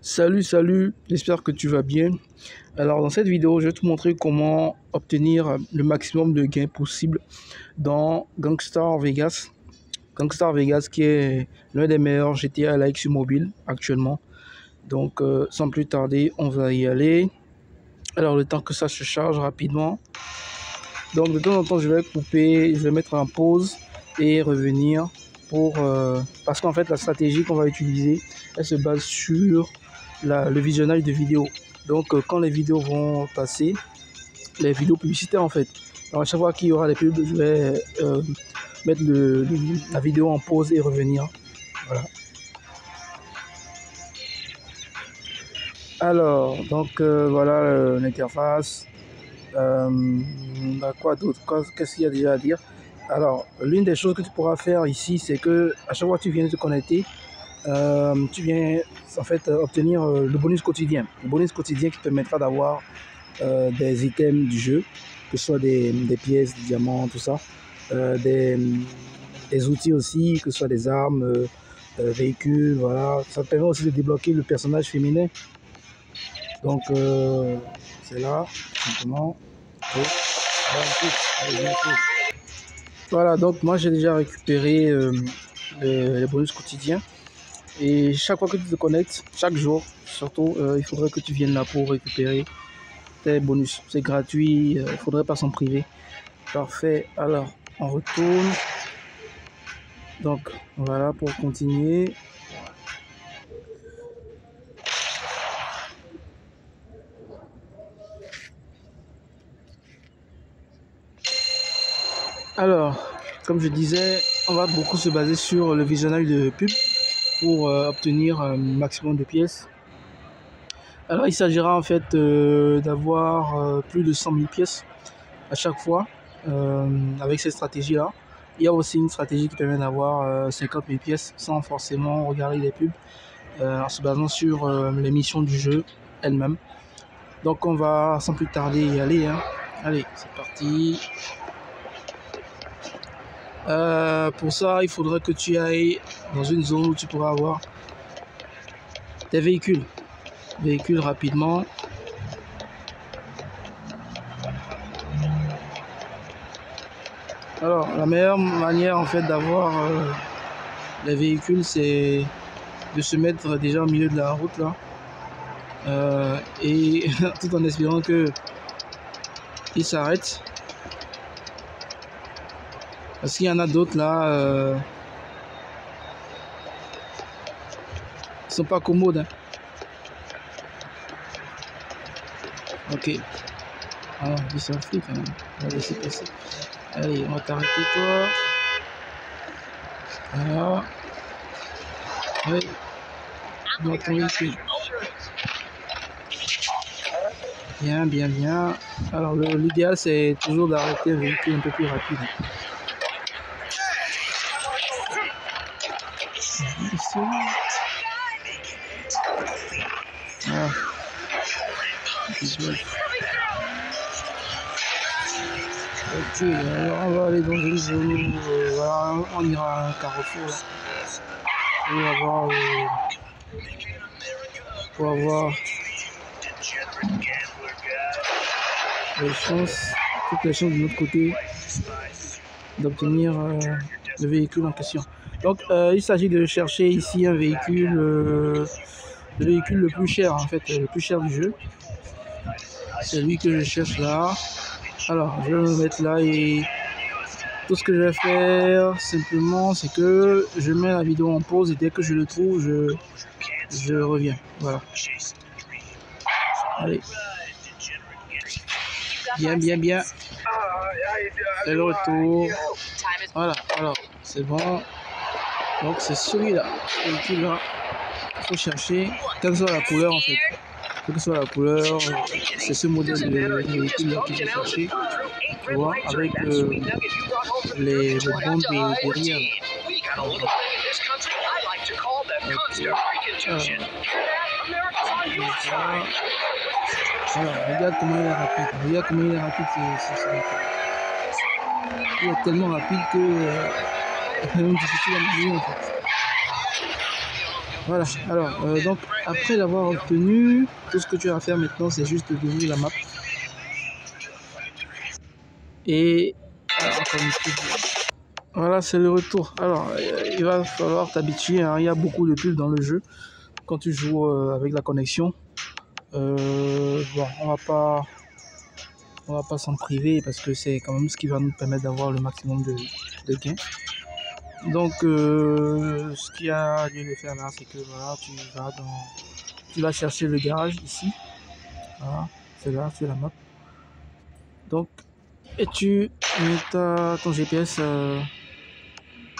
Salut, j'espère que tu vas bien. Alors dans cette vidéo, je vais te montrer comment obtenir le maximum de gains possible dans Gangstar Vegas. Gangstar Vegas qui est l'un des meilleurs GTA like sur mobile actuellement. Donc sans plus tarder, on va y aller. Alors le temps que ça se charge rapidement. Donc de temps en temps, je vais couper, je vais mettre en pause et revenir pour parce qu'en fait la stratégie qu'on va utiliser, elle se base sur le visionnage de vidéos. Donc quand les vidéos vont passer, les vidéos publicitaires en fait, alors, à chaque fois qu'il y aura des pubs, je vais mettre la vidéo en pause et revenir. Voilà. Alors, donc voilà l'interface. Quoi d'autre? Qu'est-ce qu'il y a déjà à dire? Alors, l'une des choses que tu pourras faire ici, c'est que à chaque fois que tu viens de te connecter, tu viens en fait obtenir le bonus quotidien. Le bonus quotidien qui permettra d'avoir des items du jeu, que ce soit des pièces, des diamants, tout ça, des outils aussi, que ce soit des armes, véhicules, voilà. Ça te permet aussi de débloquer le personnage féminin. Donc c'est là, simplement. Voilà, donc moi j'ai déjà récupéré les bonus quotidiens. Et chaque fois que tu te connectes, chaque jour, surtout, il faudrait que tu viennes là pour récupérer tes bonus. C'est gratuit, il ne faudrait pas s'en priver. Parfait, alors on retourne. Donc voilà pour continuer. Alors, comme je disais, on va beaucoup se baser sur le visionnage de pub pour obtenir un maximum de pièces. Alors il s'agira en fait d'avoir plus de 100 000 pièces à chaque fois avec cette stratégie là. Il y a aussi une stratégie qui permet d'avoir 50 000 pièces sans forcément regarder les pubs en se basant sur les missions du jeu elles-mêmes. Donc on va sans plus tarder y aller, hein. Allez, c'est parti. Pour ça, il faudrait que tu ailles dans une zone où tu pourras avoir des véhicules rapidement. Alors, la meilleure manière en fait d'avoir les véhicules, c'est de se mettre déjà au milieu de la route là, et tout en espérant que il s'arrête, parce qu'il y en a d'autres là, qui sont pas commodes, hein. Ok. Ah, ils sont flics, hein. On va laisser passer. Allez, on va t'arrêter toi. Voilà. Oui. Dans ton véhicule. Bien. Alors l'idéal c'est toujours d'arrêter un véhicule un peu plus rapide. Ici. Ah. Ok, alors on va aller dans une zone où voilà, on ira à un carrefour là, pour avoir toutes les chances de notre côté d'obtenir le véhicule en question. Donc il s'agit de chercher ici un véhicule, le véhicule le plus cher en fait, le plus cher du jeu. C'est lui que je cherche là. Alors je vais me mettre là et tout ce que je vais faire simplement c'est que je mets la vidéo en pause et dès que je le trouve je reviens. Voilà. Allez. Bien. Et le retour. Voilà, alors c'est bon. Donc c'est celui-là. Celui-là. Il faut chercher, quelle que soit la couleur en fait. Quelle que soit la couleur, c'est ce modèle de véhicule là qu'il faut chercher. Tu vois, avec les bombes derrière. Alors, regarde comment il est rapide. Il est tellement rapide que c'est même difficile à manier en fait. Voilà, alors, donc après l'avoir obtenu, tout ce que tu as à faire maintenant, c'est juste d'ouvrir la map. Et voilà, c'est le retour. Alors, il va falloir t'habituer, hein. Il y a beaucoup de pubs dans le jeu quand tu joues avec la connexion. Bon, on va pas s'en priver parce que c'est quand même ce qui va nous permettre d'avoir le maximum de gains. Donc, ce qu'il y a lieu de faire là, c'est que voilà, tu vas chercher le garage ici. Voilà, c'est là sur la map. Donc, et tu mets ton GPS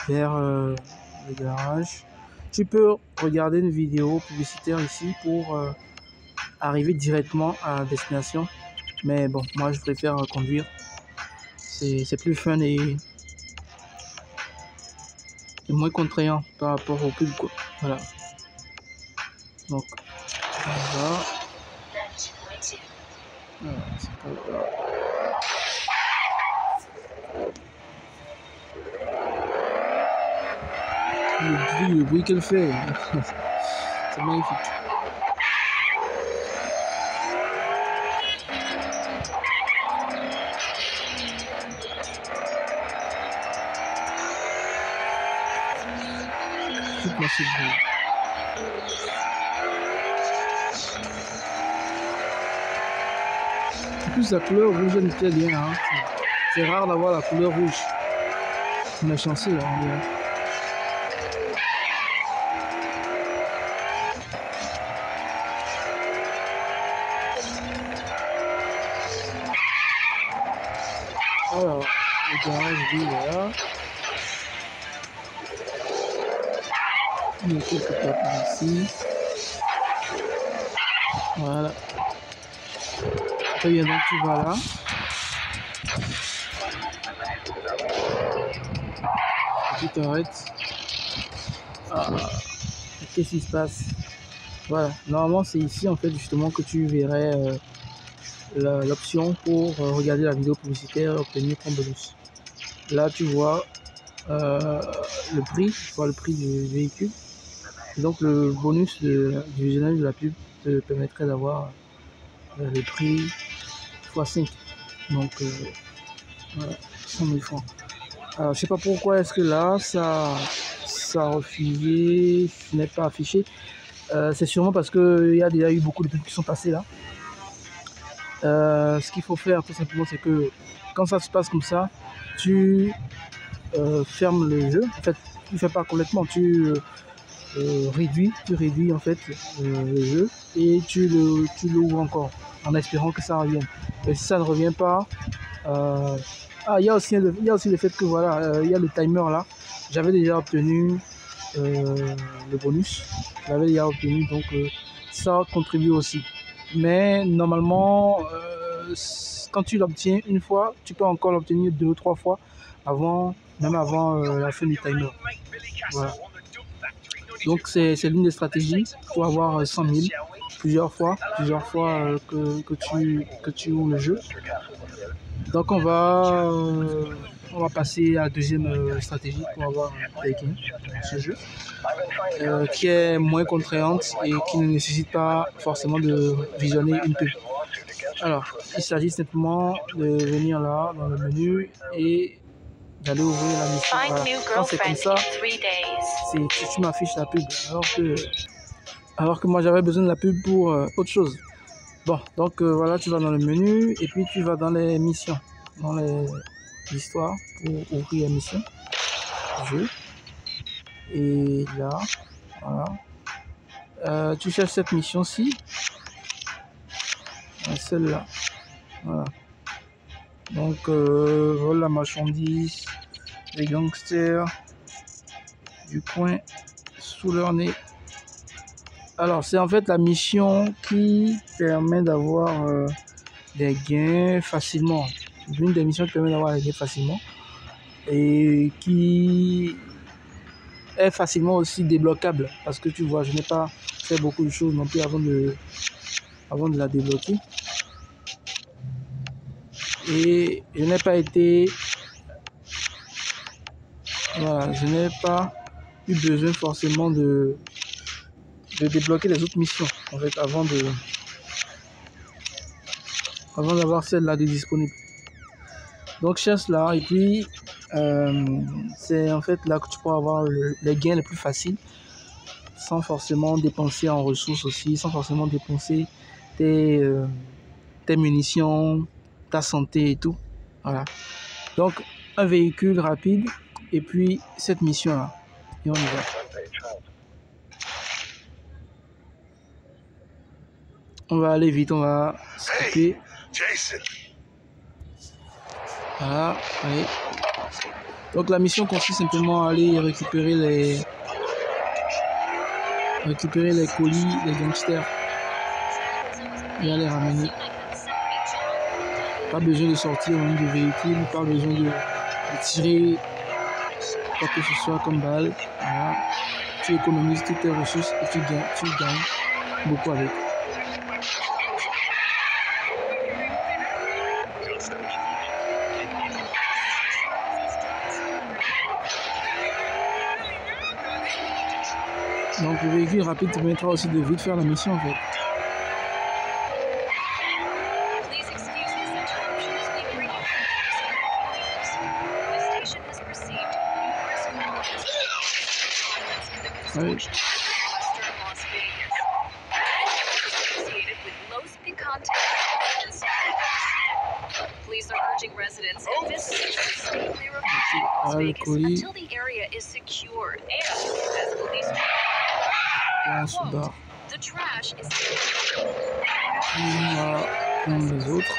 vers le garage. Tu peux regarder une vidéo publicitaire ici pour arriver directement à destination. Mais bon, moi je préfère conduire. C'est plus fun et moins contraignant par rapport au pub, quoi. Voilà. Donc, voilà. Voilà, le bruit qu'elle fait, c'est magnifique. Toute ma bruit. En plus, la couleur rouge, elle me plaît bien. Hein. C'est rare d'avoir la couleur rouge. On est chanceux, là. Alors, le garage, lui, voilà. Il y a quelques tapes ici. Voilà. Très bien, donc tu vas là. Tu t'arrêtes. Ah, qu'est-ce qui se passe? Voilà, normalement c'est ici en fait justement que tu verrais l'option pour regarder la vidéo publicitaire et obtenir ton bonus. Là tu vois le prix, tu vois le prix du véhicule. Et donc le bonus du visionnage de la pub te permettrait d'avoir le prix x5. Donc voilà, 100 000 francs. Alors je sais pas pourquoi est-ce que là ça refusé, ce n'est pas affiché. C'est sûrement parce qu'il y a déjà eu beaucoup de pubs qui sont passés là. Ce qu'il faut faire tout simplement, c'est que quand ça se passe comme ça, tu fermes le jeu. En fait, tu ne fais pas complètement, tu réduis en fait le jeu et tu l'ouvres encore en espérant que ça revienne. Et si ça ne revient pas, il y a aussi le fait que voilà, il y a le timer là. J'avais déjà obtenu le bonus, j'avais déjà obtenu, donc ça contribue aussi. Mais normalement, quand tu l'obtiens une fois, tu peux encore l'obtenir 2 ou 3 fois même avant la fin du timer. Voilà. Donc c'est l'une des stratégies pour avoir 100 000 plusieurs fois que tu ouvres le jeu. Donc on va passer à la deuxième stratégie pour avoir des gains dans ce jeu, qui est moins contraignante et qui ne nécessite pas forcément de visionner une pub. Alors, il s'agit simplement de venir là dans le menu et d'aller ouvrir la mission. Voilà. Quand c'est comme ça, tu m'affiches la pub, alors que moi j'avais besoin de la pub pour autre chose. Bon, donc voilà, tu vas dans le menu et puis tu vas dans les missions, dans l'histoire pour ouvrir la mission, jeu. Et là, voilà. Tu cherches cette mission-ci, celle-là. Voilà. Donc, vol la marchandise, les gangsters du coin sous leur nez. Alors, c'est en fait la mission qui permet d'avoir des gains facilement. L'une des missions qui permet d'avoir des gains facilement et qui est facilement aussi débloquable. Parce que tu vois, je n'ai pas fait beaucoup de choses non plus avant de la débloquer. Et je n'ai pas été... Voilà, je n'ai pas eu besoin forcément de débloquer les autres missions en fait avant d'avoir celle-là de disponible. Donc cherche là et puis c'est en fait là que tu pourras avoir les gains les plus faciles sans forcément dépenser en ressources aussi, sans forcément dépenser tes munitions, ta santé et tout. Voilà. Donc un véhicule rapide et puis cette mission là. Et on y va. On va aller vite, on va skipper. Voilà, allez. Donc la mission consiste simplement à aller récupérer les colis des gangsters et à les ramener. Pas besoin de sortir même du véhicule, pas besoin de tirer quoi que ce soit comme balle. Voilà. Tu économises toutes tes ressources et tu gagnes beaucoup avec. Donc le véhicule rapide te permettra aussi de vite faire la mission en fait. Oui. Le colis. On se barre. On va prendre les autres.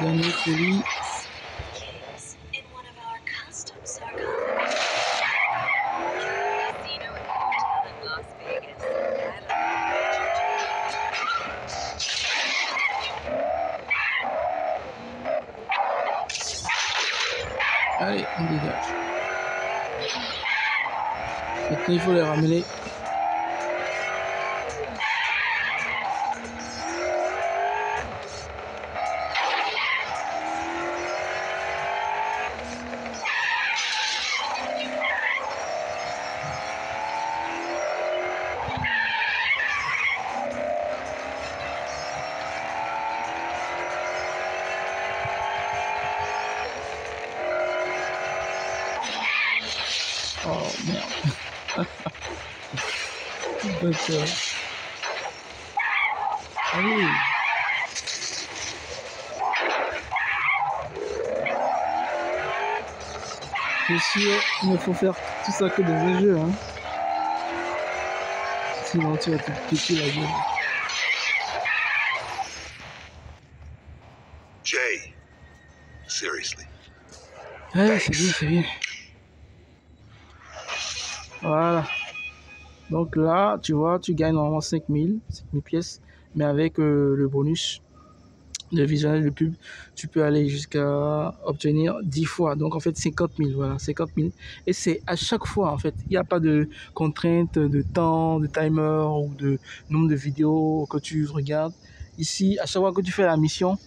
Dernier colis. Allez, on dégage. Maintenant, il faut les ramener. Oh merde. D'accord. Allez. C'est sûr, il faut faire tout ça que dans un jeu, hein. Sinon tu vas te piquer la gueule. Jay, seriously. Ouais, c'est bien, c'est bien. Voilà. Donc là, tu vois, tu gagnes normalement 5000 pièces, mais avec le bonus de visionnage de pub, tu peux aller jusqu'à obtenir 10 fois. Donc en fait, 50 000, voilà, 50 000. Et c'est à chaque fois, en fait. Il n'y a pas de contrainte de temps, de timer ou de nombre de vidéos que tu regardes. Ici, à chaque fois que tu fais la mission,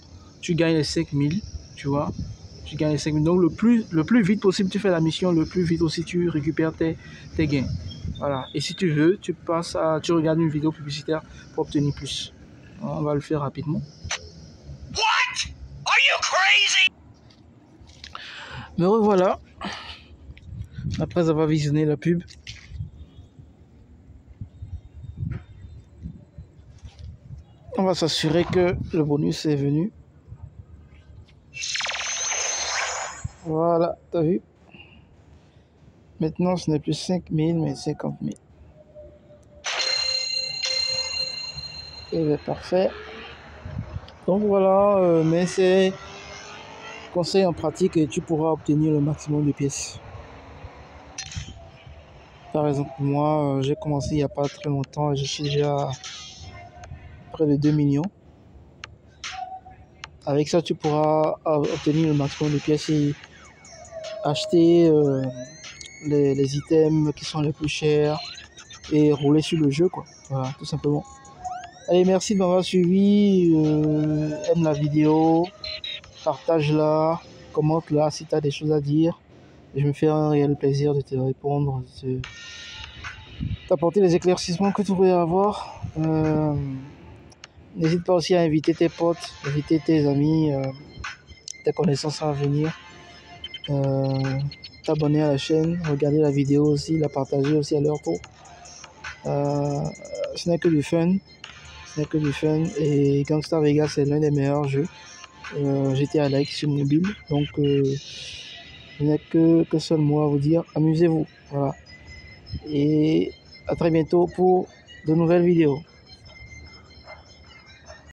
tu gagnes les 5000, tu vois. Tu gagnes les 5000. Donc le plus vite possible, tu fais la mission, le plus vite aussi tu récupères tes gains. Voilà. Et si tu veux, tu regardes une vidéo publicitaire pour obtenir plus. On va le faire rapidement. What? Are you crazy? Me revoilà. Après avoir visionné la pub. On va s'assurer que le bonus est venu. Voilà, t'as vu? Maintenant, ce n'est plus 5000, mais 50 000. Et bien, parfait. Donc voilà, mais c'est conseil en pratique et tu pourras obtenir le maximum de pièces. Par exemple, moi, j'ai commencé il n'y a pas très longtemps et je suis déjà à près de 2 millions. Avec ça, tu pourras obtenir le maximum de pièces et acheter les items qui sont les plus chers et rouler sur le jeu, quoi. Voilà, tout simplement. Allez, merci de m'avoir suivi. Aime la vidéo, partage-la, commente-la si tu as des choses à dire. Je me fais un réel plaisir de te répondre, de t'apporter les éclaircissements que tu pourrais avoir. N'hésite pas aussi à inviter tes potes, inviter tes amis, tes connaissances à venir. T'abonner à la chaîne, regarder la vidéo aussi, la partager aussi à leur tour. Ce n'est que du fun. Ce n'est que du fun. Et Gangstar Vegas est l'un des meilleurs jeux GTA Like sur mobile. Donc, je n'ai que seul mot à vous dire. Amusez-vous. Voilà. Et à très bientôt pour de nouvelles vidéos.